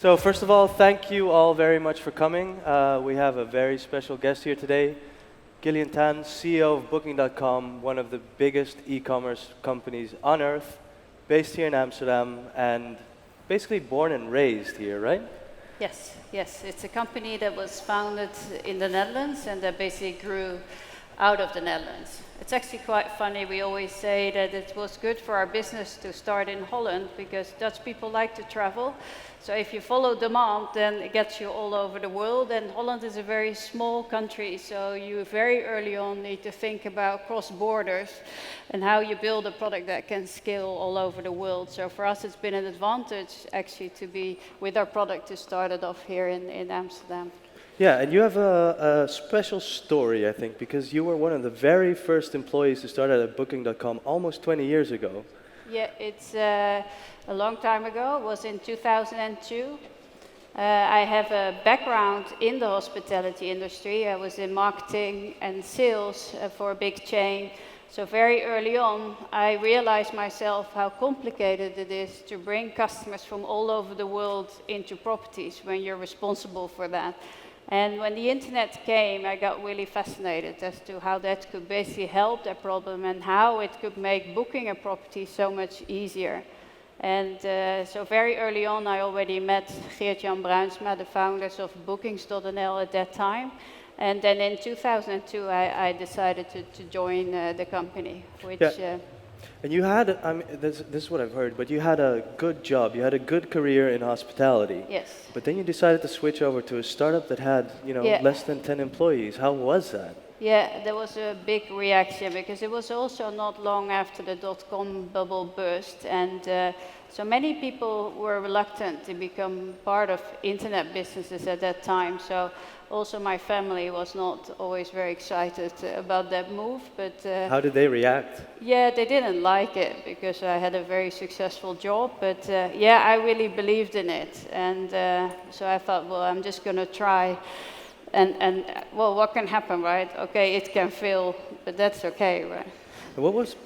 So first of all, thank you all very much for coming. We have a very special guest here today, Gillian Tans, CEO of Booking.com, one of the biggest e-commerce companies on earth, based here in Amsterdam, and basically born and raised here, right? Yes, yes. It's a company that was founded in the Netherlands and that basically grew out of the Netherlands. It's actually quite funny. We always say that it was good for our business to start in Holland because Dutch people like to travel. So if you follow demand, then it gets you all over the world. And Holland is a very small country, so you very early on need to think about cross borders and how you build a product that can scale all over the world. So for us, it's been an advantage actually to be with our product to start it off here in Amsterdam. Yeah, and you have a special story, I think, because you were one of the very first employees to start at Booking.com almost 20 years ago. Yeah, it's a long time ago. It was in 2002. I have a background in the hospitality industry. I was in marketing and sales for a big chain. So very early on, I realized myself how complicated it is to bring customers from all over the world into properties when you're responsible for that. And when the internet came, I got really fascinated as to how that could basically help that problem and how it could make booking a property so much easier. And so very early on, I already met Geert-Jan Bruinsma, the founders of Bookings.nl at that time. And then in 2002, I decided to join the company, which... Yeah. And you had, I mean, this is what I've heard, but you had a good job, you had a good career in hospitality. Yes. But then you decided to switch over to a startup that had, less than 10 employees. How was that? Yeah, there was a big reaction because it was also not long after the dot-com bubble burst, and so many people were reluctant to become part of internet businesses at that time. So also my family was not always very excited about that move. But how did they react? Yeah, they didn't like it because I had a very successful job. But yeah, I really believed in it, and so I thought, well, I'm just going to try. And well, what can happen, right? Okay, it can fail, but that's okay, right? What was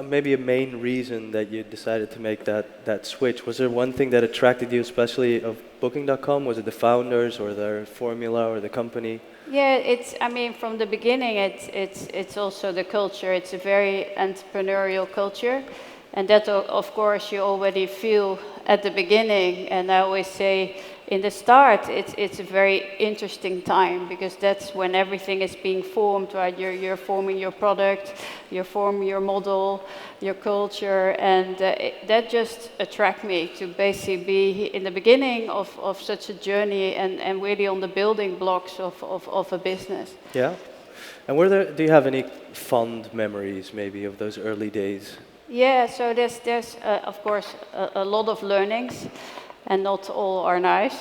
maybe a main reason that you decided to make that switch? Was there one thing that attracted you, especially of Booking.com? Was it the founders or their formula or the company? Yeah, I mean, from the beginning, it's also the culture. It's a very entrepreneurial culture. And that, of course, you already feel at the beginning. And I always say, in the start, it's a very interesting time because that's when everything is being formed, right? You're forming your product, you're forming your model, your culture, and that just attracted me to basically be in the beginning of such a journey and really on the building blocks of a business. Yeah. And do you have any fond memories, maybe, of those early days? Yeah, so there's of course a lot of learnings, and not all are nice.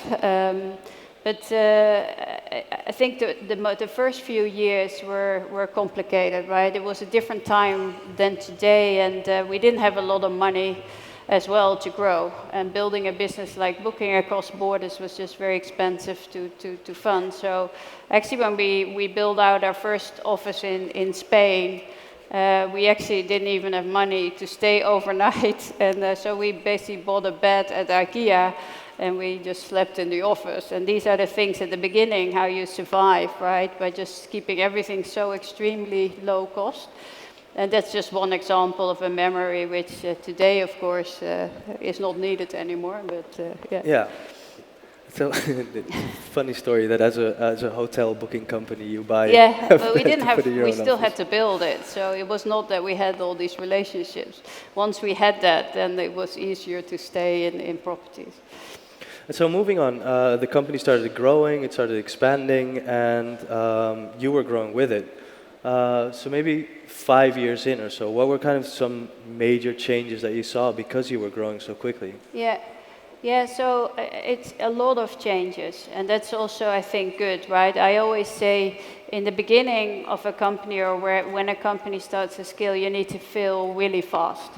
But I think the first few years were complicated, right? It was a different time than today, and we didn't have a lot of money as well to grow. And building a business like Booking across borders was just very expensive to fund. So actually, when we built out our first office in Spain, we actually didn't even have money to stay overnight, and so we basically bought a bed at IKEA, and we just slept in the office. And these are the things at the beginning, how you survive, right? By just keeping everything so extremely low cost. And that's just one example of a memory which today, of course, is not needed anymore, but yeah. Yeah. So, funny story that as a hotel booking company, you buy. Yeah, but we didn't have. We still office. had to build it, so it was not that we had all these relationships. Once we had that, then it was easier to stay in properties. And so, moving on, the company started growing, it started expanding, and you were growing with it. So maybe 5 years in or so, what were kind of some major changes that you saw because you were growing so quickly? Yeah, so it's a lot of changes, and that's also, I think, good, right? I always say in the beginning of a company or when a company starts to scale, you need to fail really fast.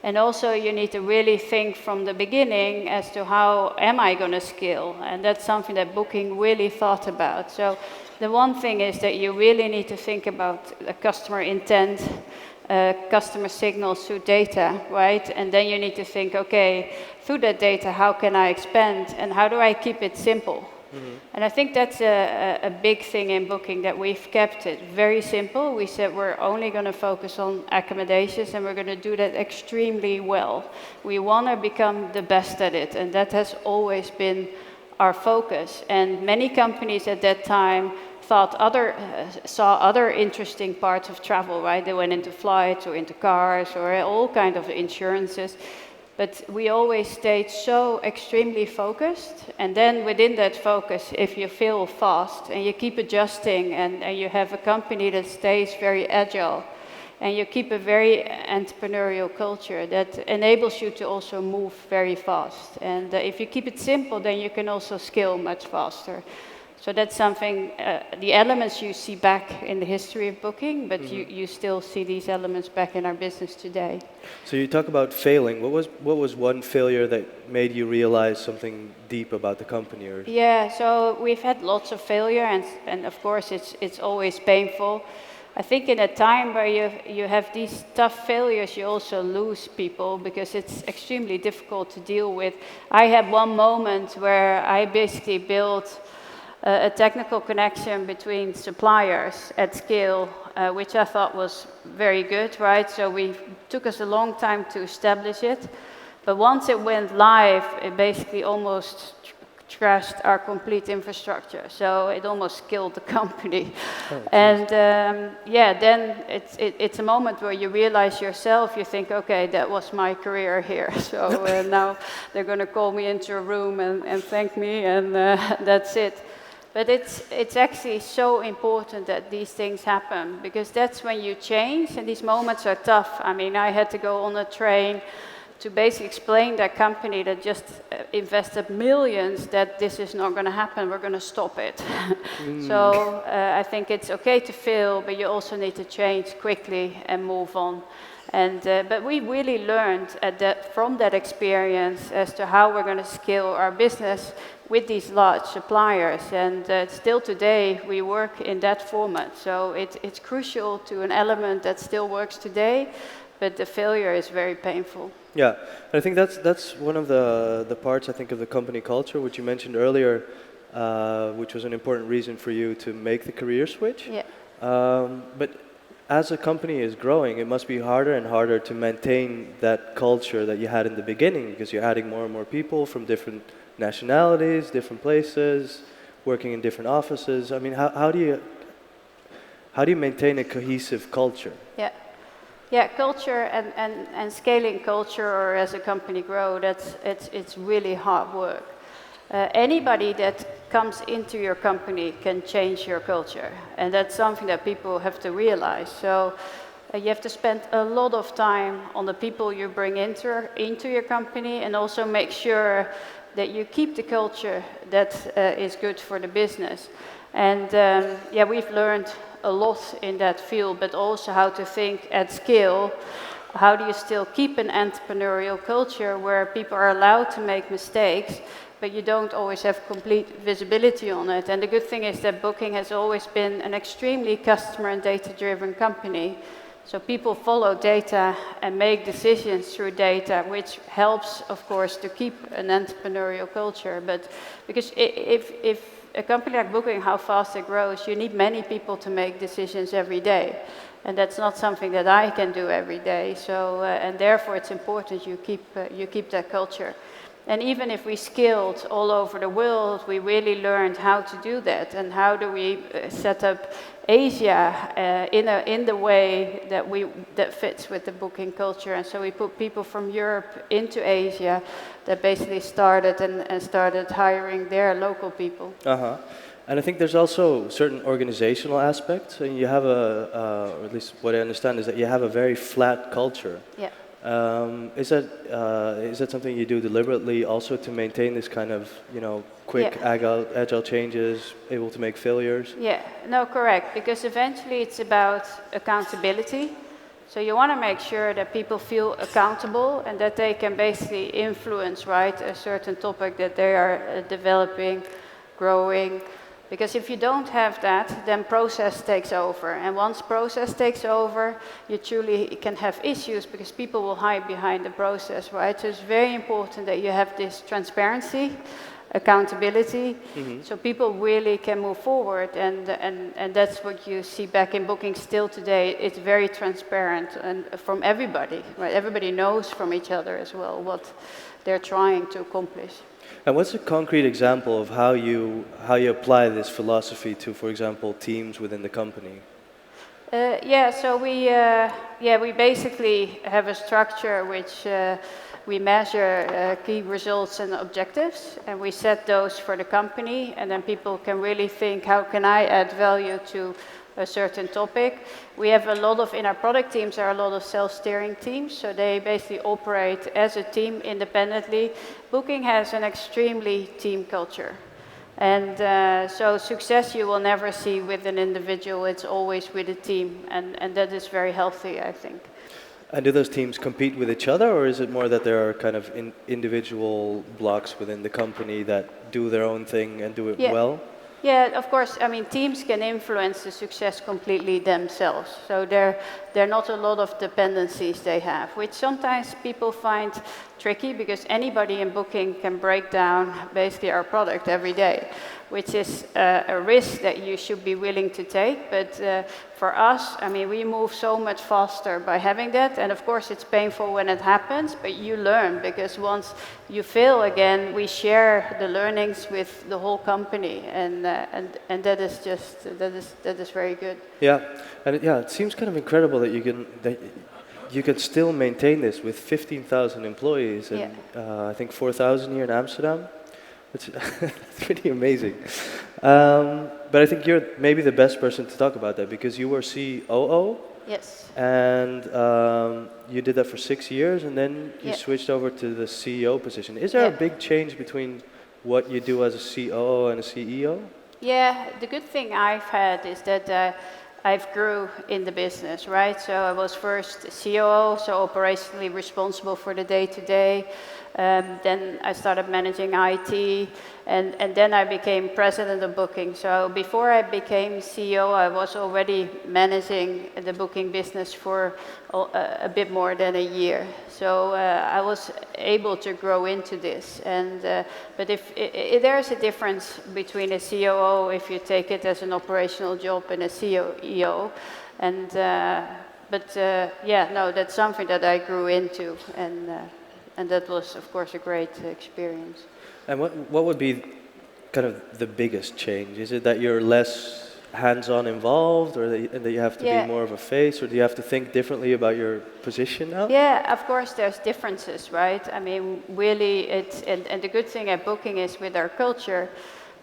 And also you need to really think from the beginning as to how am I going to scale? And that's something that Booking really thought about. So the one thing is that you really need to think about the customer intent, customer signals through data, right? And then you need to think, okay, through that data, how can I expand and how do I keep it simple? And I think that's a big thing in Booking, that we've kept it very simple. We said we're only going to focus on accommodations and we're going to do that extremely well. We want to become the best at it, and that has always been our focus. And many companies at that time saw other interesting parts of travel, right? They went into flights or into cars or all kind of insurances. But we always stayed so extremely focused, and then within that focus, if you fail fast and you keep adjusting and you have a company that stays very agile and you keep a very entrepreneurial culture that enables you to also move very fast. And if you keep it simple, then you can also scale much faster. So that's something, the elements you see back in the history of Booking, but you still see these elements back in our business today. So you talk about failing. What was one failure that made you realize something deep about the company? Or? Yeah, so we've had lots of failure, and of course it's always painful. I think in a time where you have these tough failures, you also lose people because it's extremely difficult to deal with. I had one moment where I basically built a technical connection between suppliers at scale, which I thought was very good, right? So it took us a long time to establish it. But once it went live, it basically almost crashed our complete infrastructure. So it almost killed the company. Oh, and then it's a moment where you realize yourself, you think, okay, that was my career here. So now they're going to call me into a room and thank me, and that's it. But it's actually so important that these things happen, because that's when you change, and these moments are tough. I mean, I had to go on a train to basically explain that company that just invested millions that this is not going to happen, we're going to stop it. So I think it's okay to fail, but you also need to change quickly and move on. And but we really learned from that experience as to how we're going to scale our business with these large suppliers. And still today we work in that format. So it's crucial to an element that still works today, but the failure is very painful. Yeah, I think that's one of the parts, I think, of the company culture, which you mentioned earlier, which was an important reason for you to make the career switch. Yeah. But as a company is growing, it must be harder and harder to maintain that culture that you had in the beginning, because you're adding more and more people from different nationalities, different places, working in different offices. I mean, how do you maintain a cohesive culture? Yeah. Yeah, culture and scaling culture, or as a company grow, it's really hard work. Anybody that comes into your company can change your culture, and that's something that people have to realize. So you have to spend a lot of time on the people you bring into your company, and also make sure that you keep the culture that is good for the business. And we've learned a lot in that field, but also how to think at scale. How do you still keep an entrepreneurial culture where people are allowed to make mistakes, but you don't always have complete visibility on it? And the good thing is that Booking has always been an extremely customer and data-driven company. So people follow data and make decisions through data, which helps, of course, to keep an entrepreneurial culture. But because if a company like Booking, how fast it grows, you need many people to make decisions every day. And that's not something that I can do every day. So, and therefore it's important you keep that culture. And even if we scaled all over the world, we really learned how to do that. And how do we set up Asia in the way that fits with the Booking culture. And so we put people from Europe into Asia that basically started hiring their local people. Uh-huh. And I think there's also certain organizational aspects, and you have or at least what I understand is that you have a very flat culture. Yeah. Is that something you do deliberately also to maintain this kind of, quick, agile changes, able to make failures? Yeah, no, correct, because eventually it's about accountability. So you want to make sure that people feel accountable and that they can basically influence, right, a certain topic that they are developing, growing. Because if you don't have that, then process takes over. And once process takes over, you truly can have issues because people will hide behind the process, right? So it's very important that you have this transparency, accountability, so people really can move forward, and that's what you see back in booking still today. It's very transparent and from everybody, right? Everybody knows from each other as well what they're trying to accomplish. And what's a concrete example of how you apply this philosophy to, for example, teams within the company? So we basically have a structure which we measure key results and objectives, and we set those for the company, and then people can really think, how can I add value to a certain topic? We have a lot of, in our product teams, there are a lot of self-steering teams, so they basically operate as a team independently. Booking has an extremely team culture. And so success you will never see with an individual, it's always with a team, and that is very healthy, I think. And do those teams compete with each other, or is it more that there are kind of individual blocks within the company that do their own thing and do it well? Yeah, of course. I mean, teams can influence the success completely themselves. So there are not a lot of dependencies they have, which sometimes people find tricky because anybody in booking can break down basically our product every day, which is a risk that you should be willing to take. But for us, I mean, we move so much faster by having that. And of course, it's painful when it happens, but you learn because once you fail again, we share the learnings with the whole company, and that is just that is very good. Yeah, and it seems kind of incredible that you can still maintain this with 15,000 employees and I think 4,000 here in Amsterdam. It's pretty amazing. But I think you're maybe the best person to talk about that because you were COO. Yes. And you did that for 6 years, and then you switched over to the CEO position. Is there a big change between what you do as a COO and a CEO? Yeah, the good thing I've had is that I've grew in the business, right? So I was first COO, so operationally responsible for the day-to-day. Then I started managing IT, and then I became president of booking. So before I became CEO, I was already managing the booking business for a bit more than a year. So I was able to grow into this. And but if there's a difference between a COO if you take it as an operational job and a CEO, and that's something that I grew into, and that was, of course, a great experience. And what would be kind of the biggest change? Is it that you're less hands-on involved, or that you have to be more of a face, or do you have to think differently about your position now? Yeah, of course, there's differences, right? I mean, really, and the good thing at Booking is with our culture,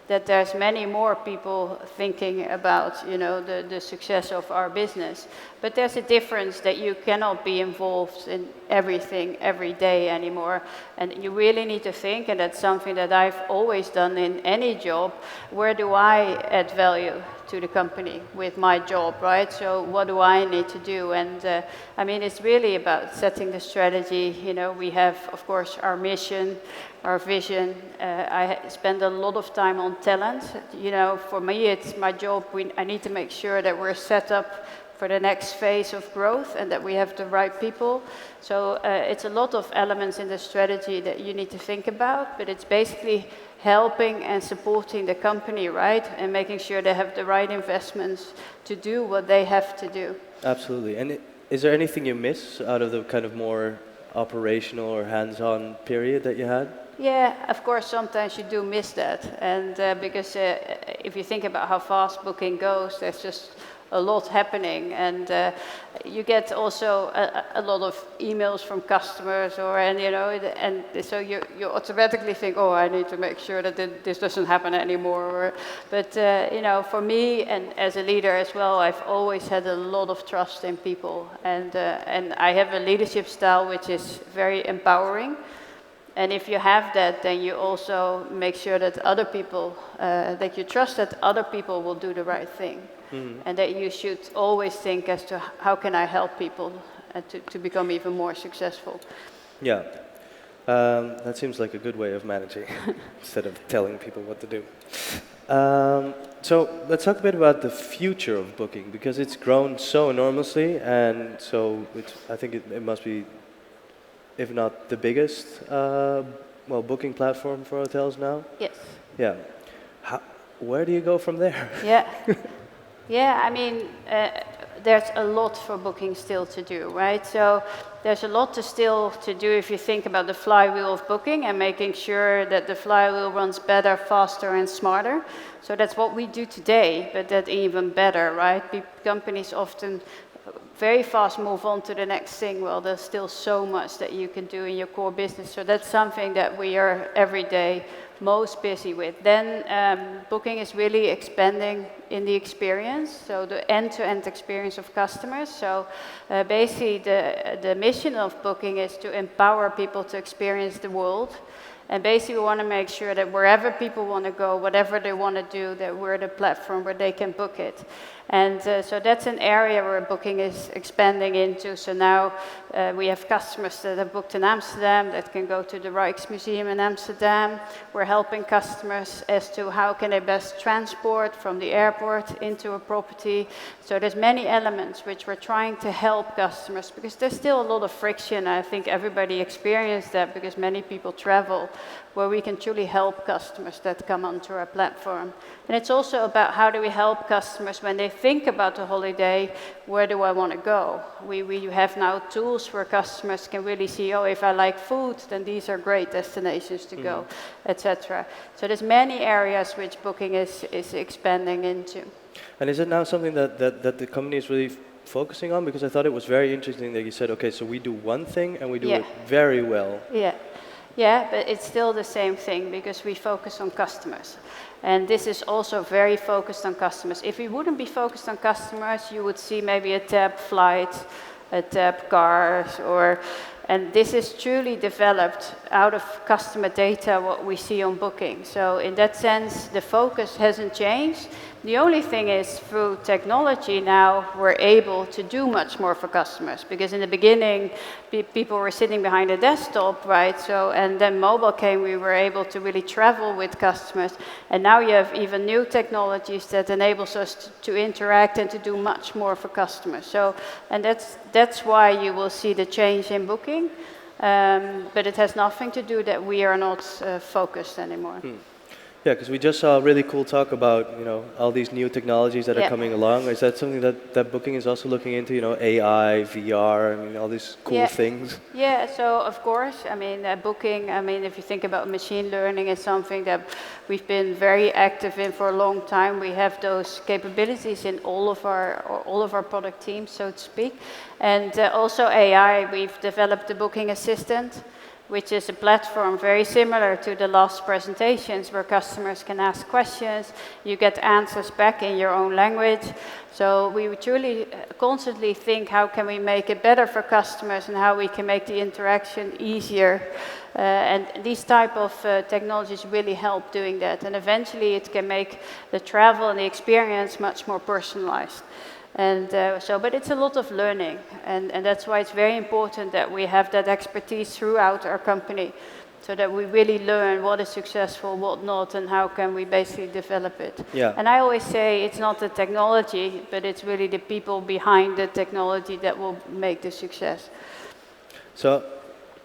that there's many more people thinking about, the success of our business. But there's a difference that you cannot be involved in everything every day anymore. And you really need to think, and that's something that I've always done in any job, where do I add value to the company with my job, right? So what do I need to do? And I mean, it's really about setting the strategy. We have, of course, our mission, our vision. I spend a lot of time on talent. For me, it's my job. I need to make sure that we're set up for the next phase of growth and that we have the right people. So it's a lot of elements in the strategy that you need to think about, but it's basically helping and supporting the company, right? And making sure they have the right investments to do what they have to do. Absolutely. And is there anything you miss out of the kind of more operational or hands-on period that you had? Yeah, of course, sometimes you do miss that. And because if you think about how fast Booking goes, there's just a lot happening, and you get also a lot of emails from customers, and so you automatically think, oh, I need to make sure that this doesn't happen anymore. But for me and as a leader as well, I've always had a lot of trust in people, and I have a leadership style which is very empowering. And if you have that, then you also make sure that other people, that you trust that other people will do the right thing. Mm-hmm. And that you should always think as to how can I help people to become even more successful. Yeah, that seems like a good way of managing instead of telling people what to do. So let's talk a bit about the future of booking, because it's grown so enormously, and so I think it must be, if not the biggest, booking platform for hotels now. Yes. Yeah. Where do you go from there? Yeah. Yeah, I mean, there's a lot for booking still to do, right? So there's a lot still to do if you think about the flywheel of booking and making sure that the flywheel runs better, faster, and smarter. So that's what we do today, but that even better, right? Companies often very fast move on to the next thing. Well, there's still so much that you can do in your core business. So that's something that we are every day most busy with. Then booking is really expanding in the experience, so the end-to-end experience of customers. So basically the mission of booking is to empower people to experience the world. And basically we want to make sure that wherever people want to go, whatever they want to do, that we're the platform where they can book it. And so that's an area where booking is expanding into. So now we have customers that have booked in Amsterdam that can go to the Rijksmuseum in Amsterdam. We're helping customers as to how can they best transport from the airport into a property. So there's many elements which we're trying to help customers, because there's still a lot of friction. I think everybody experienced that because many people travel, where we can truly help customers that come onto our platform. And it's also about how do we help customers when they think about the holiday, where do I want to go? We have now tools where customers can really see, oh, if I like food, then these are great destinations to go, etc. So there's many areas which booking is expanding into. And is it now something that the company is really focusing on? Because I thought it was very interesting that you said, okay, so we do one thing and we do it very well. Yeah. Yeah, but it's still the same thing because we focus on customers. And this is also very focused on customers. If we wouldn't be focused on customers, you would see maybe a tab flight, a tab cars, and this is truly developed out of customer data, what we see on booking. So in that sense, the focus hasn't changed. The only thing is, through technology now, we're able to do much more for customers. Because in the beginning, people were sitting behind a desktop, right? So, and then mobile came, we were able to really travel with customers. And now you have even new technologies that enables us to interact and to do much more for customers. So, and that's why you will see the change in booking. But it has nothing to do that we are not focused anymore. Yeah, because we just saw a really cool talk about, all these new technologies that are coming along. Is that something that Booking is also looking into, AI, VR, all these cool things? Yeah, so of course, Booking, if you think about machine learning, is something that we've been very active in for a long time. We have those capabilities in all of our product teams, so to speak. And also AI, we've developed the Booking Assistant, which is a platform very similar to the last presentations, where customers can ask questions, you get answers back in your own language. So we truly constantly think, how can we make it better for customers and how we can make the interaction easier. And these type of technologies really help doing that. And eventually it can make the travel and the experience much more personalized. And but it's a lot of learning, and that's why it's very important that we have that expertise throughout our company, so that we really learn what is successful, what not, and how can we basically develop it. Yeah. And I always say it's not the technology, but it's really the people behind the technology that will make the success. So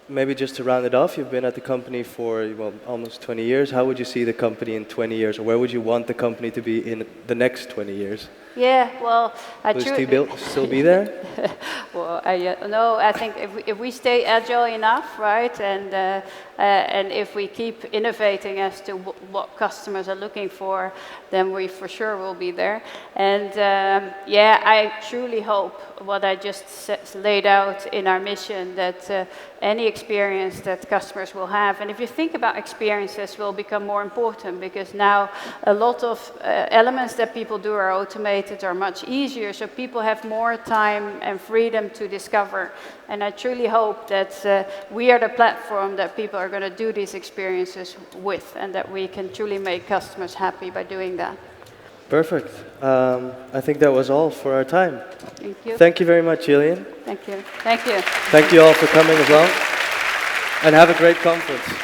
maybe just to round it off, you've been at the company for almost 20 years. How would you see the company in 20 years, or where would you want the company to be in the next 20 years? Yeah, well, Will you still be there? Well, I think if we stay agile enough, right, and if we keep innovating as to what customers are looking for, then we for sure will be there. And I truly hope what I just laid out in our mission, that any experience that customers will have, and if you think about experiences, will become more important, because now a lot of elements that people do are automated, are much easier, so people have more time and freedom to discover. And I truly hope that we are the platform that people are going to do these experiences with, and that we can truly make customers happy by doing that. Perfect. I think that was all for our time. Thank you. Thank you very much, Gillian. Thank you. Thank you. Thank you all for coming as well. And have a great conference.